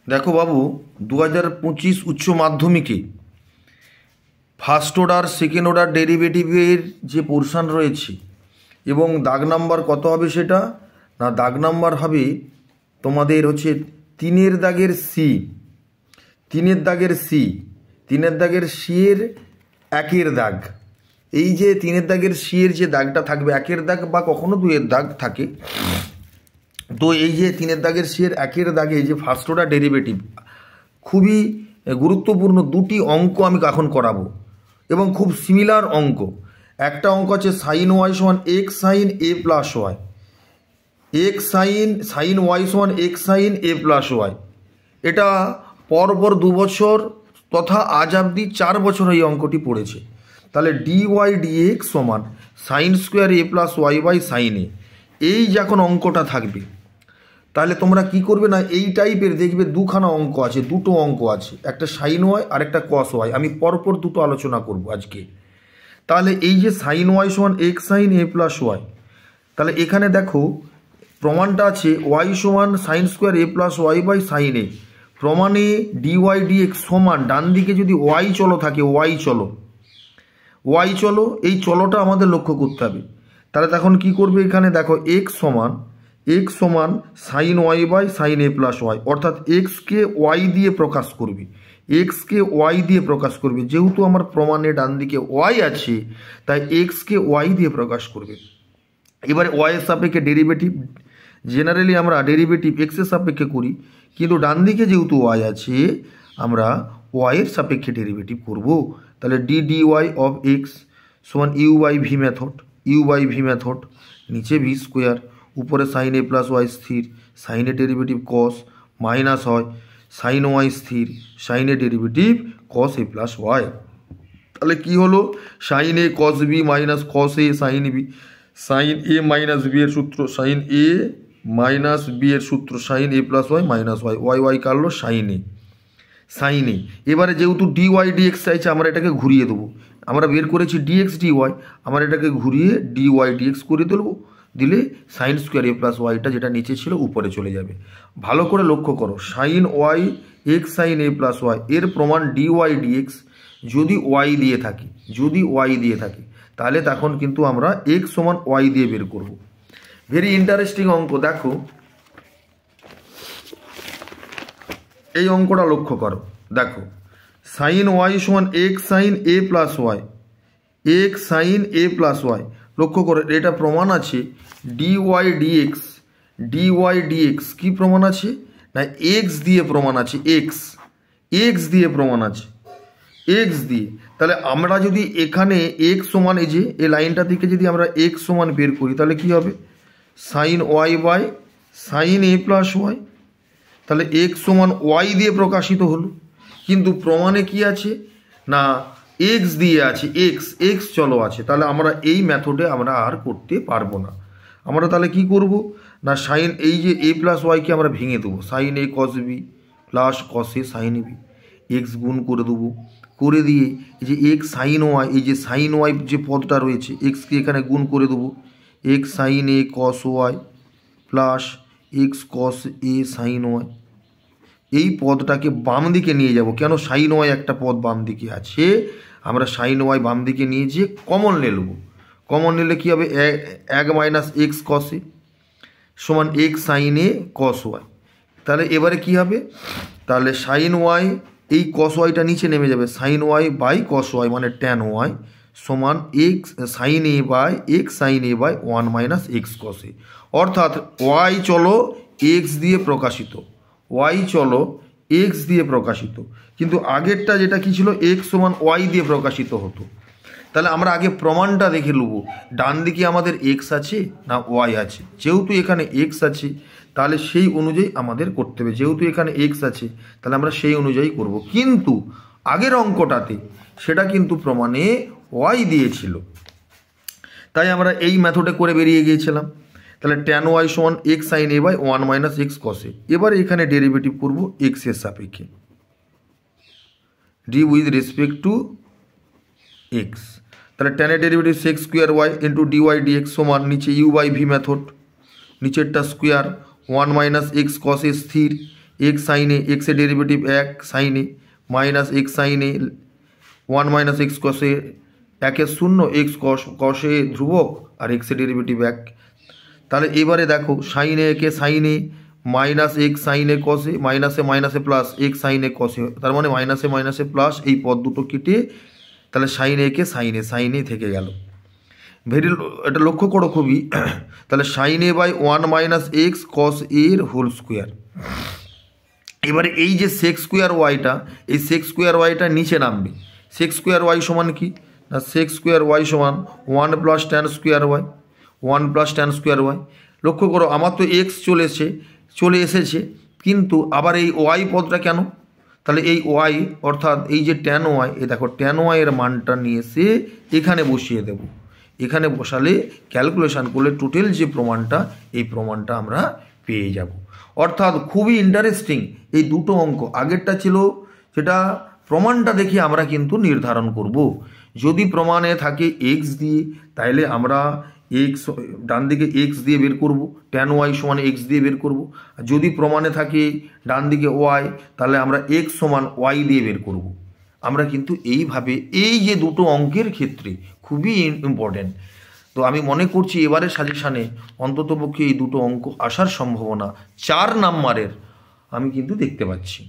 দেখো বাবু, 2025 উচ্চ মাধ্যমিকে ফার্স্ট অর্ডার সেকেন্ড অর্ডার ডেরিভেটিভের যে পোর্শন রয়েছে এবং দাগ নাম্বার কত হবে সেটা না, দাগ নাম্বার হবে তোমাদের হচ্ছে 3 দাগের সি, 3 দাগের সি, 3 দাগের সি এর 1 দাগ। এই যে 3 দাগের সি এর যে দাগটা থাকবে 1 দাগ বা কখনো 2 দাগ থাকে, তো এই যে 3 দাগের সি এর 1 দাগে এই যে ফার্স্ট অর্ডার ডেরিভেটিভ খুবই গুরুত্বপূর্ণ দুটি অঙ্ক আমি এখন করাবো এবং খুব সিমিলার অঙ্ক। একটা অঙ্ক আছে সাইন ওয়াই সমান এক্স সাইন এ plus y, x sine y সমান এক্স সাইন এ প্লাস ওয়াই। এটা পরপর 2 বছর তথা আজ অবধি 4 বছর এই অঙ্কটি পড়েছে। তাহলে ডি ওয়াই ডি এক্স সমান sine square a plus y by sine a, এই যখন অঙ্কটা থাকবে তাহলে তোমরা কি করবে না, এই টাইপের দেখবে দুখানা অঙ্ক আছে, দুটো অঙ্ক আছে, একটা সাইন ওয়াই আর একটা কস ওয়াই। আমি পরপর দুটো আলোচনা করব আজকে। তাহলে এই যে সাইন ওয়াই সমান এক্স সাইন এ প্লাস ওয়াই, তাহলে এখানে দেখো প্রমাণটা আছে ওয়াই সমান sine square a plus y by sine a. প্রমাণে ডি ওয়াই ডি এক্স সমান ডান দিকে যদি ওয়াই চলো থাকে, ওয়াই চলো, এই চলোটা আমাদের লক্ষ্য করতে হবে। তাহলে তখন কি করবে, এখানে দেখো এক্স সমান sine y by sine A plus y, অর্থাৎ এক্সকে ওয়াই দিয়ে প্রকাশ করবে, যেহেতু আমার প্রমাণে ডান দিকে ওয়াই আছে তাই এক্সকে ওয়াই দিয়ে প্রকাশ করবে। এবারে ওয়াই এর সাপেক্ষে ডেরিভেটিভ, জেনারেলি আমরা ডেরিভেটিভ এক্সের সাপেক্ষে করি, কিন্তু ডান দিকে যেহেতু ওয়াই আছে আমরা ওয়াইয়ের সাপেক্ষে ডেরিভেটিভ করব। তাহলে d d y of x সমান ইউ বাই ভি মেথড, নিচে ভি স্কোয়ার, উপরে সাইন এ প্লাস ওয়াই স্থির, sine a derivative cos minus হয়, সাইন ওয়াই স্থির, sine a derivative cos a plus y. তাহলে কি হলো, sine a cos b minus cos a sine b, sine a minus b এর সূত্র sine a minus b এর সূত্র sine এ plus y minus y, Y কাটলো sign এ। এবারে যেহেতু ডি ওয়াই ডি এক্স চাইছে আমরা এটাকে ঘুরিয়ে দেবো, আমরা বের করেছি ডি এক্স ডি ওয়াই, আমরা এটাকে ঘুরিয়ে ডি ওয়াই ডি এক্স করে দেবো, দিলে সাইন স্কোয়ার এ প্লাস ওয়াইটা যেটা নিচে ছিল উপরে চলে যাবে। ভালো করে লক্ষ্য করো, সাইন ওয়াই এক্স সাইন এ প্লাস ওয়াই এর প্রমাণ ডি ওয়াই ডি এক্স যদি ওয়াই দিয়ে থাকে তাহলে তখন কিন্তু আমরা এক্স সমান ওয়াই দিয়ে বের করব। ভেরি ইন্টারেস্টিং অঙ্ক। দেখো এই অঙ্কটা লক্ষ্য করো, দেখো সাইন ওয়াই সমান এক্স সাইন এ প্লাস ওয়াই, লক্ষ্য করো এটা প্রমাণ আছে ডি ওয়াই ডি এক্স, কি প্রমাণ আছে না এক্স দিয়ে প্রমাণ আছে, এক্স দিয়ে প্রমাণ আছে, এক্স দিয়ে। তাহলে আমরা যদি এখানে এক্স সমান এই যে এই লাইনটা থেকে যদি আমরা এক্স সমান বের করি তাহলে কি হবে, sine y by sine A plus y, তাহলে এক্স সমান ওয়াই দিয়ে প্রকাশিত হলো, কিন্তু প্রমাণে কি আছে না এক্স দিয়ে আছে, এক্স চলো আছে। তাহলে আমরা এই মেথডে আমরা আর করতে পারবো না। আমরা তাহলে কি করব না সাইন এই যে এ প্লাস ওয়াইকে আমরা ভেঙে দেবো, sign a cos B plus cos a sine B, x গুণ করে দেবো, করে দিয়ে এই যে এক্স সাইন ওয়াই, এই যে সাইন ওয়াই যে পদটা রয়েছে এক্সকে এখানে গুণ করে দেবো, x sine a cos Y plus x cos a sin y. এই পদটাকে বাম দিকে নিয়ে যাব, কেন সাইন ওয়াই একটা পদ বাম দিকে আছে, আমরা সাইন ওয়াই বাম দিকে নিয়ে যেয়ে কমন নেব, কমন নিলে কী হবে, 1 মাইনাস এক্স কস এ সমান x sine a cos Y. তাহলে এবারে কি হবে, তাহলে সাইন ওয়াই এই কস ওয়াইটা নিচে নেমে যাবে, sine y by cos y মানে ট্যান ওয়াই সমান x sine a by x sine a by 1 minus x cos a. অর্থাৎ ওয়াই চলো এক্স দিয়ে প্রকাশিত, কিন্তু আগেরটা যেটা কি ছিল এক্স সমান ওয়াই দিয়ে প্রকাশিত হতো। তাহলে আমরা আগে প্রমাণটা দেখে নেব, ডান দিকে আমাদের এক্স আছে না ওয়াই আছে। যেহেতু এখানে এক্স আছে তাহলে সেই অনুযায়ী আমাদের করতে হবে, যেহেতু এখানে এক্স আছে তাহলে আমরা সেই অনুযায়ী করব, কিন্তু আগের অঙ্কটাতে সেটা কিন্তু প্রমাণে ওয়াই দিয়েছিল, তাই আমরা এই মেথডে করে বেরিয়ে গিয়েছিলাম। তাহলে ট্যান ওয়াই সমান x sine a by 1 minus x কসে। এবারে এখানে ডেরিভেটিভ করব এক্স এর সাপেক্ষে, d with respect to x. তাহলে ট্যানের derivative sec square y into d y d x সমান নিচে ইউ বাই ভি মেথড, নিচেরটা square 1 minus x cos a স্থির, এক্স সাইনে, এক্সের ডেরিভেটিভ 1 সাইনে, মাইনাস এক্স সাইনে 1 মাইনাস এক্স কষে 1 0, এক্স কষে ধ্রুবক আর এক্সের ডেরিভেটিভ 1। তাহলে এবারে দেখো সাইনে একে সাইনে, মাইনাস এক্স সাইনে কষে, মাইনাসে মাইনাসে প্লাস এক্স সাইনে কষে, তার মানে মাইনাসে মাইনাসে প্লাস, এই পদ দুটো কেটে তাহলে সাইনে একে সাইনে, সাইনে থেকে গেল। এটা লক্ষ্য করো খুবই। তাহলে sine a by 1 minus x cos এর হোল স্কোয়ার। এবারে এই যে সেক্স স্কোয়ার ওয়াইটা, এই সেক্স স্কোয়ার ওয়াইটা নিচে নামবে। সেক্স স্কোয়ার ওয়াই সমান কি না, সেক্স স্কোয়ার ওয়াই সমান 1 plus tan square y, 1 plus tan square y. লক্ষ্য করো আমার তো এক্স চলে এসেছে, কিন্তু আবার এই ওয়াই পদটা কেন? তাহলে এই ওয়াই অর্থাৎ এই যে ট্যান ওয়াই, এই দেখো ট্যান ওয়াইয়ের মানটা নিয়ে এসে এখানে বসিয়ে দেব। এখানে বসালে ক্যালকুলেশান করলে টোটাল যে প্রমাণটা, এই প্রমাণটা আমরা পেয়ে যাব। অর্থাৎ খুবই ইন্টারেস্টিং এই দুটো অঙ্ক। আগেরটা ছিল সেটা প্রমাণটা দেখে আমরা কিন্তু নির্ধারণ করব। যদি প্রমাণে থাকে এক্স দিয়ে, তাহলে আমরা এক্স ডান দিকে এক্স দিয়ে বের করব, ট্যান ওয়াই সমান এক্স দিয়ে বের করব। আর যদি প্রমাণে থাকে ডান দিকে ওয়াই, তাহলে আমরা এক্স সমান ওয়াই দিয়ে বের করব। আমরা কিন্তু এইভাবে এই যে দুটো অঙ্কের ক্ষেত্রে খুবই ইম্পর্টেন্ট। তো আমি মনে করছি এবারের সাজেশানে অন্ততপক্ষে এই দুটো অঙ্ক আসার সম্ভাবনা 4 নাম্বারের আমি কিন্তু দেখতে পাচ্ছি।